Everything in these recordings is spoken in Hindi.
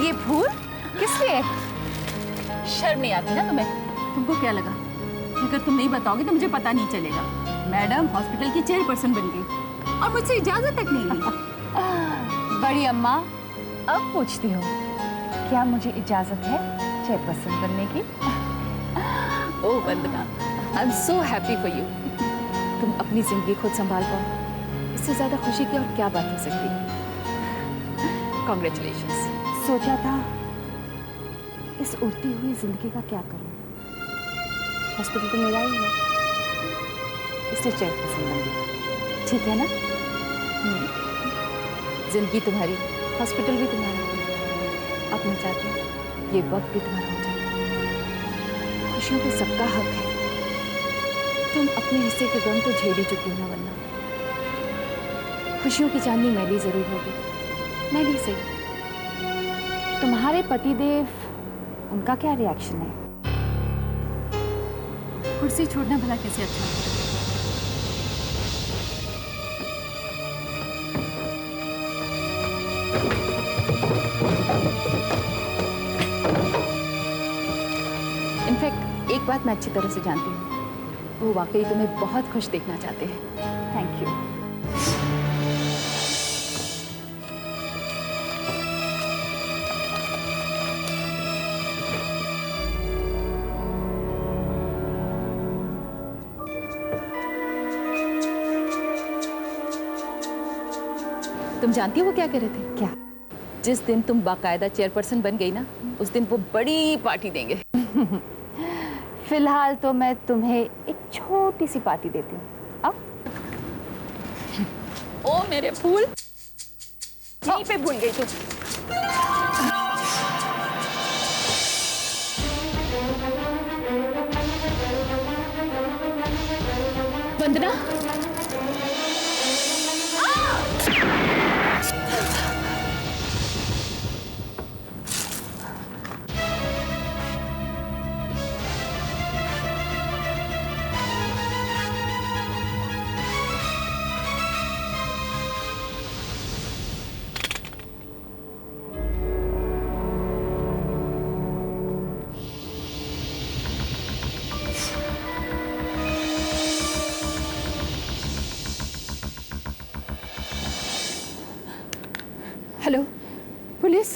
ये फूल किस लिए? शर्म नहीं आती ना तुम्हें? तुमको क्या लगा अगर तुम नहीं बताओगे तो मुझे पता नहीं चलेगा? मैडम हॉस्पिटल की चेयरपर्सन बन गई और मुझसे इजाजत तक नहीं ली। बड़ी अम्मा, अब पूछती हूँ, क्या मुझे इजाजत है चेयरपर्सन बनने की? Oh Vandana, I am so happy for you. तुम अपनी जिंदगी खुद संभाल पाओ, इससे ज्यादा खुशी की और क्या बात हो सकती है। कॉन्ग्रेचुलेशंस। सोचा था इस उड़ती हुई जिंदगी का क्या करूं। हॉस्पिटल तो मेरा ही है, इसलिए चेयरपर्सन बन गई। ठीक है ना? जिंदगी तुम्हारी, हॉस्पिटल भी तुम्हारा। अब मैं चाहती हूँ ये वक्त भी तुम्हारा हो जाए। खुशियों पे सबका हक है। तुम अपने हिस्से के गम तो झेल ही चुकी हो ना वरना। खुशियों की चांदनी मैली जरूर होगी, मैली से। तुम्हारे पतिदेव, उनका क्या रिएक्शन है? कुर्सी छोड़ना भला कैसे अच्छा है? इनफैक्ट एक बात मैं अच्छी तरह से जानती हूँ, वो वाकई तुम्हें बहुत खुश देखना चाहते हैं। Thank you. तुम जानती हो वो क्या कह रहे थे? क्या? जिस दिन तुम बाकायदा चेयरपर्सन बन गई ना, उस दिन वो बड़ी पार्टी देंगे। फिलहाल तो मैं तुम्हें एक छोटी सी पार्टी देती हूँ। अब ओ मेरे फूल, यहीं पे भूल गई तुम। वंदना, हेलो पुलिस।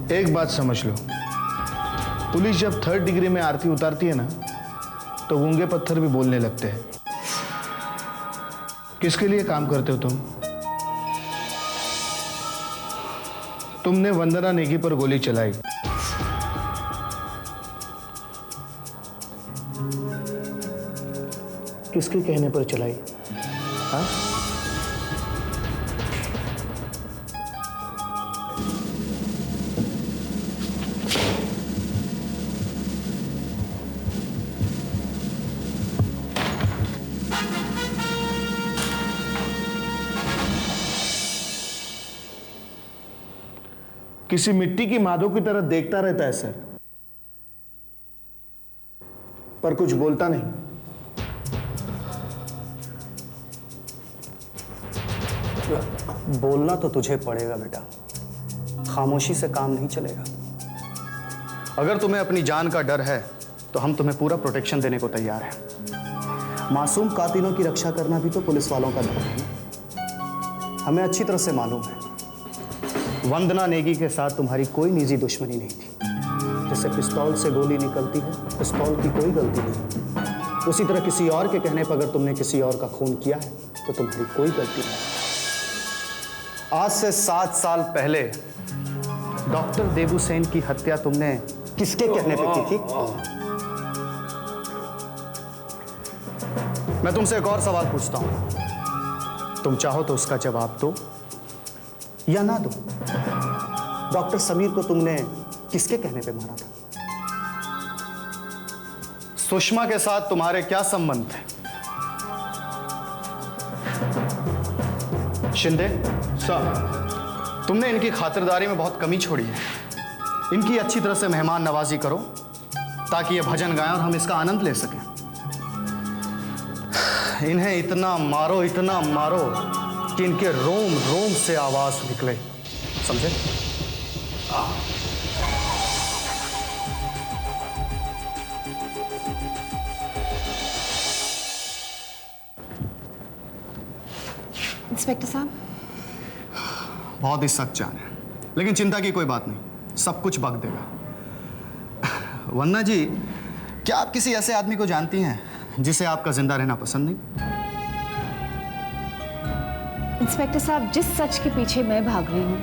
एक बात समझ लो, पुलिस जब 3rd डिग्री में आरती उतारती है ना, तो गूंगे पत्थर भी बोलने लगते हैं। किसके लिए काम करते हो तुम? तुमने वंदना नेगी पर गोली चलाई। किसके कहने पर चलाई? हाँ? किसी मिट्टी की माधो की तरह देखता रहता है सर, पर कुछ बोलता नहीं। बोलना तो तुझे पड़ेगा बेटा, खामोशी से काम नहीं चलेगा। अगर तुम्हें अपनी जान का डर है तो हम तुम्हें पूरा प्रोटेक्शन देने को तैयार हैं। मासूम कातिलों की रक्षा करना भी तो पुलिस वालों का धर्म है ना। हमें अच्छी तरह से मालूम है वंदना नेगी के साथ तुम्हारी कोई निजी दुश्मनी नहीं थी। जैसे पिस्तौल से गोली निकलती है, पिस्तौल की कोई गलती नहीं। उसी तरह किसी और के कहने पर अगर तुमने किसी और का खून किया है तो तुम्हारी कोई गलती नहीं। आज से 7 साल पहले डॉक्टर देबूसेन की हत्या तुमने किसके कहने पे की थी? मैं तुमसे एक और सवाल पूछता हूं, तुम चाहो तो उसका जवाब दो, या ना दूं? डॉक्टर समीर को तुमने किसके कहने पे मारा था? सुषमा के साथ तुम्हारे क्या संबंध थे? शिंदे सर, तुमने इनकी खातिरदारी में बहुत कमी छोड़ी है। इनकी अच्छी तरह से मेहमान नवाजी करो ताकि ये भजन गाएं और हम इसका आनंद ले सकें। इन्हें इतना मारो कि इनके रोम रोम से आवाज निकले, समझे? इंस्पेक्टर साहब, बहुत ही सच जान है, लेकिन चिंता की कोई बात नहीं, सब कुछ बक देगा। वन्ना जी, क्या आप किसी ऐसे आदमी को जानती हैं जिसे आपका जिंदा रहना पसंद नहीं? इंस्पेक्टर साहब, जिस सच के पीछे मैं भाग रही हूँ,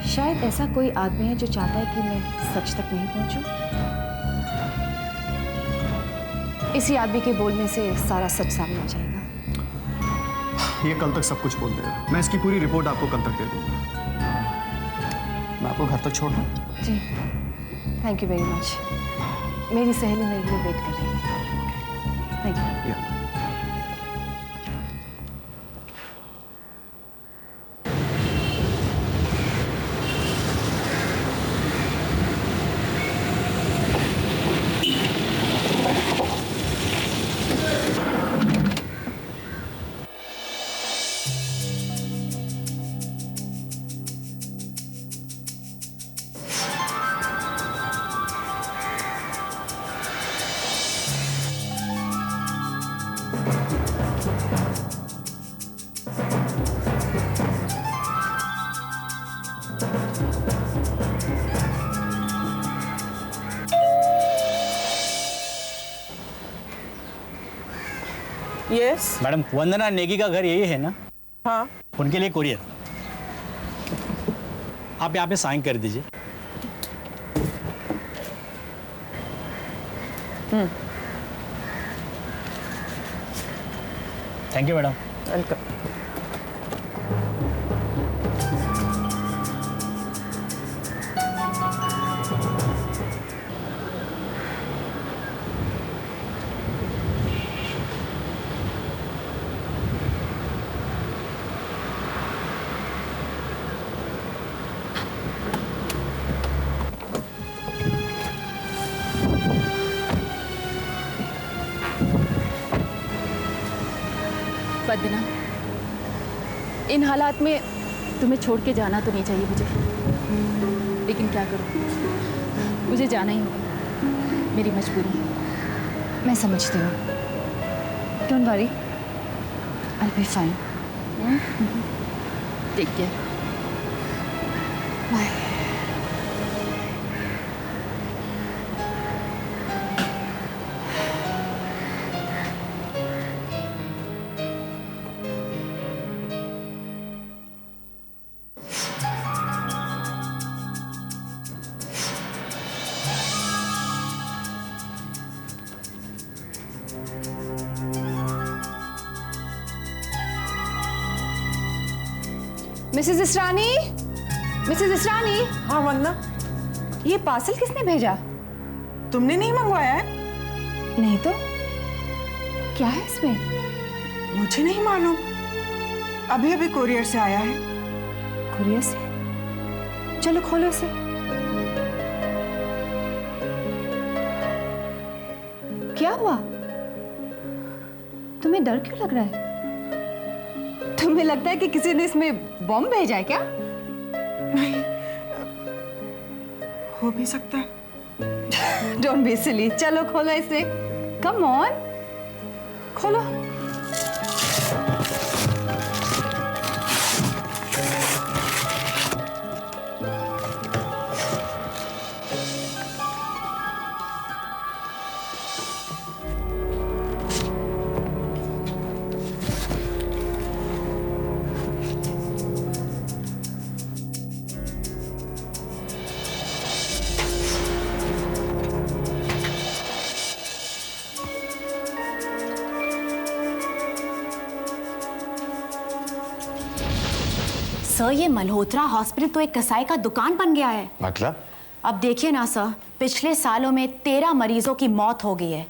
शायद ऐसा कोई आदमी है जो चाहता है कि मैं सच तक नहीं पहुंचूं। इसी आदमी के बोलने से सारा सच सामने आ जाएगा। ये कल तक सब कुछ बोल देगा। मैं इसकी पूरी रिपोर्ट आपको कल तक दे दूंगा। मैं आपको घर तक छोड़ दूं? जी, थैंक यू वेरी मच। मेरी सहेली मेरे लिए वेट कर रही है। Thank you. या। यस। मैडम, वंदना नेगी का घर यही है ना? हाँ। उनके लिए कोरियर आप यहाँ पे साइन कर दीजिए। Thank you madam. वेलकम। वंदना, इन हालात में तुम्हें छोड़ के जाना तो नहीं चाहिए मुझे, लेकिन क्या करूं, मुझे जाना ही होगा, मेरी मजबूरी है। मैं समझती हूँ। Don't worry, I will be fine. Take care. Bye. Mrs Israni, Mrs Israni. हाँ वंदना, ये पार्सल किसने भेजा? तुमने नहीं मंगवाया है? नहीं तो क्या है इसमें? मुझे नहीं मालूम, अभी अभी कोरियर से आया है। कुरियर से? चलो खोलो इसे। क्या हुआ? तुम्हें डर क्यों लग रहा है? तुम्हें लगता है कि किसी ने इसमें बॉम्ब भेजा है क्या? नहीं, हो भी सकता है। Don't be silly. चलो खोलो इसे। कम ऑन, खोलो। सर, ये मल्होत्रा हॉस्पिटल तो एक कसाई का दुकान बन गया है। मतलब? अब देखिए ना सर, पिछले सालों में 13 मरीजों की मौत हो गई है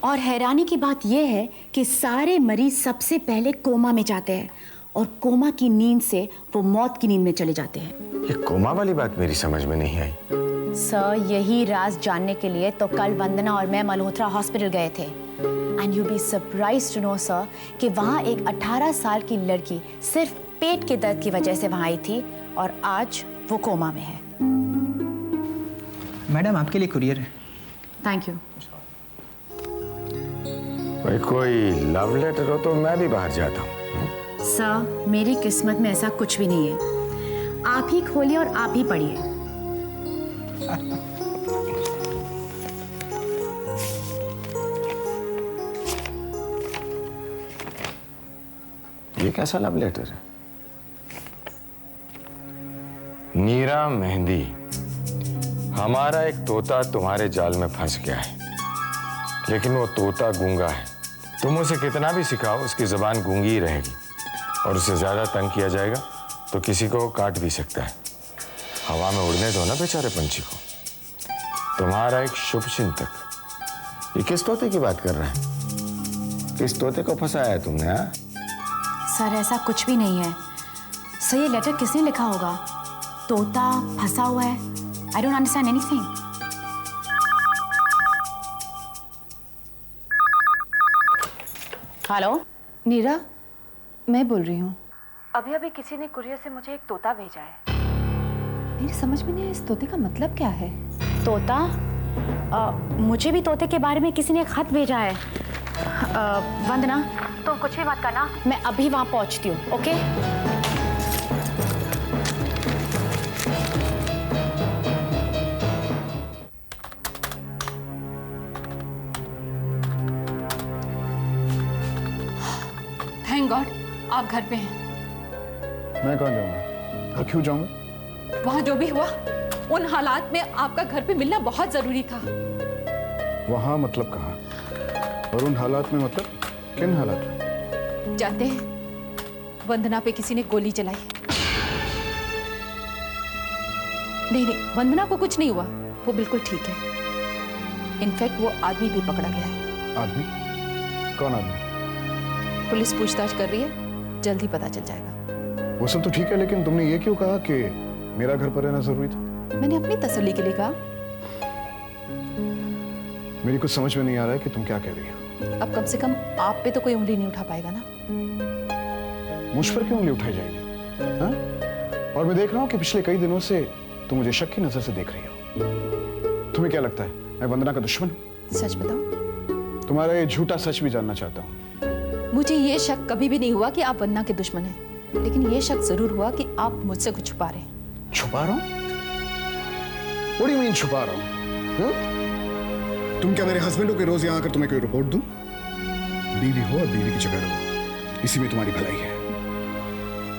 और हैरानी की बात यह है कि सारे मरीज सबसे पहले कोमा में जाते हैं और कोमा की नींद से वो मौत की नींद में चले जाते हैं। ये कोमा वाली बात मेरी समझ में नहीं आई। सर, यही राज जानने के लिए तो कल वंदना और मैं मल्होत्रा हॉस्पिटल गए थे। And you be surprised to know sir कि वहाँ एक 18 साल की लड़की सिर्फ पेट के दर्द की वजह से वहाँ आई थी और आज वो कोमा में है। मैडम, आपके लिए कुरियर है। Thank you. भाई कोई लव लेटर हो तो मैं भी बाहर जाता हूँ। सर, मेरी किस्मत में ऐसा कुछ भी नहीं है। आप ही खोलिए और आप ही पढ़िए। ये कैसा लव लेटर है? नीरा मेहंदी, हमारा एक तोता तुम्हारे जाल में फंस गया है, लेकिन वो तोता गूंगा है। तुम उसे कितना भी सिखाओ, उसकी जुबान गूंगी ही रहेगी और उसे ज्यादा तंग किया जाएगा तो किसी को काट भी सकता है। हवा में उड़ने दो ना बेचारे पंछी को। तुम्हारा एक शुभ चिंतक। ये किस तोते की बात कर रहा है? किस तोते को फंसाया है तुमने? हाँ, सर, ऐसा कुछ भी नहीं है। सर, ये लेटर किसने लिखा होगा? तोता फंसा हुआ है। I don't understand anything. Hello Neera, मैं बोल रही हूँ। अभी अभी किसी ने कुरियर से मुझे एक तोता भेजा है। मेरी समझ में नहीं आया इस तोते का मतलब क्या है। तोता? मुझे भी तोते के बारे में किसी ने खत भेजा है। वंदना, तुम कुछ भी मत करना, मैं अभी वहां पहुंचती हूँ। ओके? थैंक गॉड आप घर पे हैं। मैं कहाँ जाऊंगा और क्यों जाऊंगा? वहाँ जो भी हुआ, उन हालात में आपका घर पे मिलना बहुत जरूरी था। वहां मतलब कहाँ? और उन हालात में मतलब किन हालात में? जानते हैं, वंदना पे किसी ने गोली चलाई। नहीं, वंदना को कुछ नहीं हुआ, वो बिल्कुल ठीक है। इनफैक्ट वो आदमी भी पकड़ा गया है। आदमी? कौन आदमी? पुलिस पूछताछ कर रही है, जल्द ही पता चल जाएगा। वो सब तो ठीक है, लेकिन तुमने ये क्यों कहा कि मेरा घर पर रहना जरूरी था? मैंने अपनी तसल्ली के लिए कहा। मेरी कुछ समझ में नहीं आ रहा है कि तुम क्या कह रही हो। अब कम से कम आप पे तो कोई उंगली नहीं उठा पाएगा ना। मुझ पर क्यों उंगली उठाई जाएगी? हाँ? और मैं देख रहा हूँ कि पिछले कई दिनों से तुम मुझे शक की नजर से देख रही हो। तुम्हें क्या लगता है मैं वंदना का दुश्मन हूँ? सच बताओ। तुम्हारा ये झूठा सच भी जानना चाहता हूँ। मुझे ये शक कभी भी नहीं हुआ कि आप वंदना के दुश्मन हैं, लेकिन ये शक जरूर हुआ कि आप मुझसे कुछ छुपा रहे हैं। छुपा रहा हूँ? What do you mean छुपा रहा हूँ? तुम क्या मेरे हस्बैंड हो कि रोज यहाँ आकर तुम्हें कोई रिपोर्ट दूं? बीवी हो और बीवी की जगह रहो, इसी में तुम्हारी भलाई है।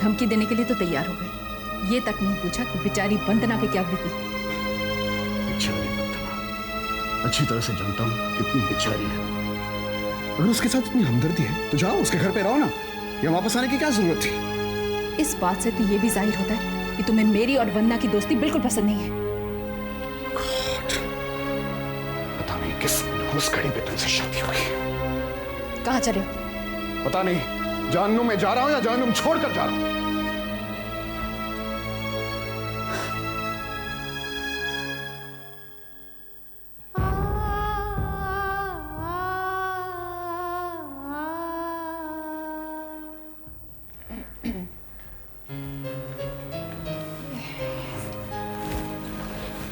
धमकी देने के लिए तो तैयार हो गए, ये तक नहीं पूछा कि बेचारी वंदना पे क्या बीती। बेचारी वंदना, अच्छी तरह से जानता हूँ कितनी बेचारी है। अगर उसके साथ इतनी हमदर्दी है तो जाओ उसके घर पे रहो ना, या वापस आने की क्या जरूरत थी? इस बात से तो ये भी जाहिर होता है कि तुम्हें मेरी और वंदना की दोस्ती बिल्कुल पसंद नहीं है। पता नहीं किस उस घड़ी पे तुमसे शादी होगी। कहाँ चले हो? पता नहीं, जहन्नुम में जा रहा हूं या जहन्नुम छोड़कर जा रहा हूं।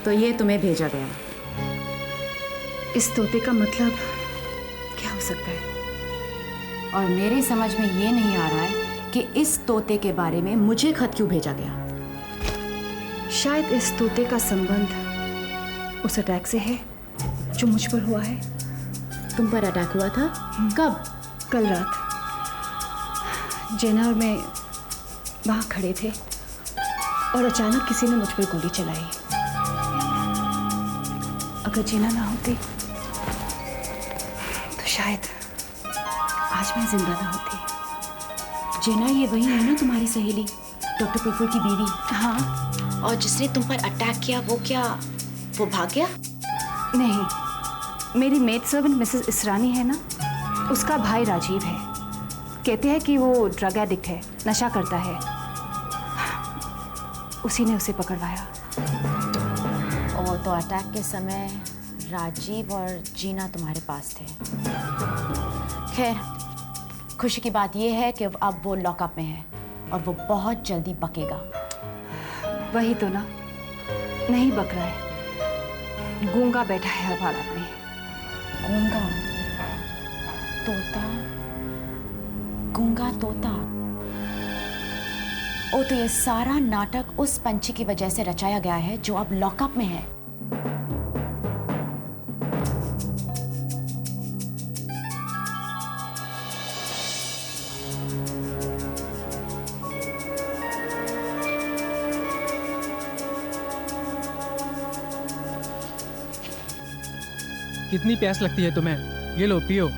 तो ये तुम्हें भेजा गया। इस तोते का मतलब क्या हो सकता है? और मेरी समझ में ये नहीं आ रहा है कि इस तोते के बारे में मुझे खत क्यों भेजा गया। शायद इस तोते का संबंध उस अटैक से है जो मुझ पर हुआ है। तुम पर अटैक हुआ था? कब? कल रात जेना और मैं वहाँ खड़े थे और अचानक किसी ने मुझ पर गोली चलाई। अगर जीना ना होती तो शायद आज मैं जिंदा ना होती। जेना, ये वही है ना तुम्हारी सहेली डॉक्टर प्रफुल्ल की बीवी। हाँ। और जिसने तुम पर अटैक किया वो क्या, वो भाग गया? नहीं, मेरी मेड सर्वेंट मिसेस इसरानी है ना, उसका भाई राजीव है। कहते हैं कि वो ड्रग एडिक्ट है, नशा करता है। उसी ने उसे पकड़वाया। और तो अटैक के समय राजीव और जीना तुम्हारे पास थे। खैर, खुशी की बात यह है कि अब वो लॉकअप में है और वो बहुत जल्दी बकेगा। वही तो ना, नहीं बक रहा है, गूंगा बैठा है अब हालत में। गूंगा तोता, गूंगा तोता। ओ, तो ये सारा नाटक उस पंछी की वजह से रचाया गया है जो अब लॉकअप में है। कितनी प्यास लगती है तुम्हें? ये लो पियो।